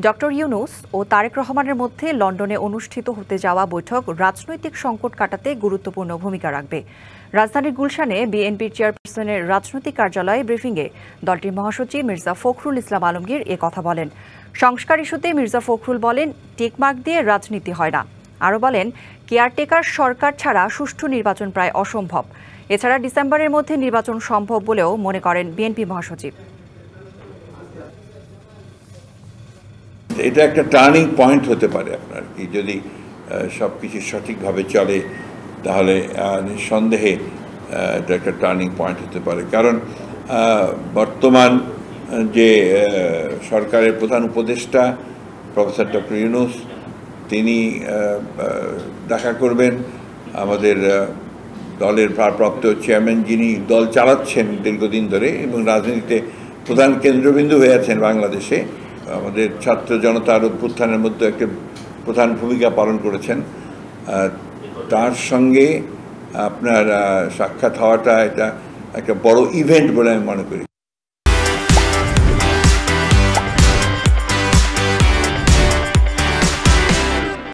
Doctor Yunus ও তারেক রহমানের মধ্যে লন্ডনে অনুষ্ঠিত হতে যাওয়া বৈঠক রাজনৈতিক সংকট কাটাতে গুরুত্বপূর্ণ ভূমিকা রাখবে। রাজধানীর গুলশানে বিএনপির চেয়ারপারসনের রাজনৈতিক কার্যালয়ে ব্রিফিংয়ে দলটির মহাসচিব মির্জা ফখরুল ইসলাম আলমগীর এ কথা বলেন। সংস্কার ইস্যুতে মির্জা ফখরুল বলেন, টিকমার্ক দিয়ে রাজনীতি হয় না। আরও বলেন, কেয়ারটেকার সরকার ছাড়া সুষ্ঠু নির্বাচন প্রায় অসম্ভব। এছাড়া ডিসেম্বরের মধ্যে নির্বাচন সম্ভব বলেও মনে করেন বিএনপি মহাসচিব। এটা একটা টার্নিং পয়েন্ট হতে পারে। আপনার কি যদি সব কিছু সঠিকভাবে চলে তাহলে নিঃসন্দেহে এটা একটা টার্নিং পয়েন্ট হতে পারে। কারণ বর্তমান যে সরকারের প্রধান উপদেষ্টা প্রফেসর ডক্টর ইউনূস, তিনি দেখা করবেন আমাদের দলের ভারপ্রাপ্ত চেয়ারম্যান, যিনি দল চালাচ্ছেন দীর্ঘদিন ধরে এবং রাজনীতিতে প্রধান কেন্দ্রবিন্দু হয়ে আছেন বাংলাদেশে। আমাদের ছাত্র জনতার অভ্যুত্থানের মধ্যে একটা প্রধান ভূমিকা পালন করেছেন। তার সঙ্গে আপনার সাক্ষাৎ হওয়াটা এটা একটা বড় ইভেন্ট বলে আমি মনে করি।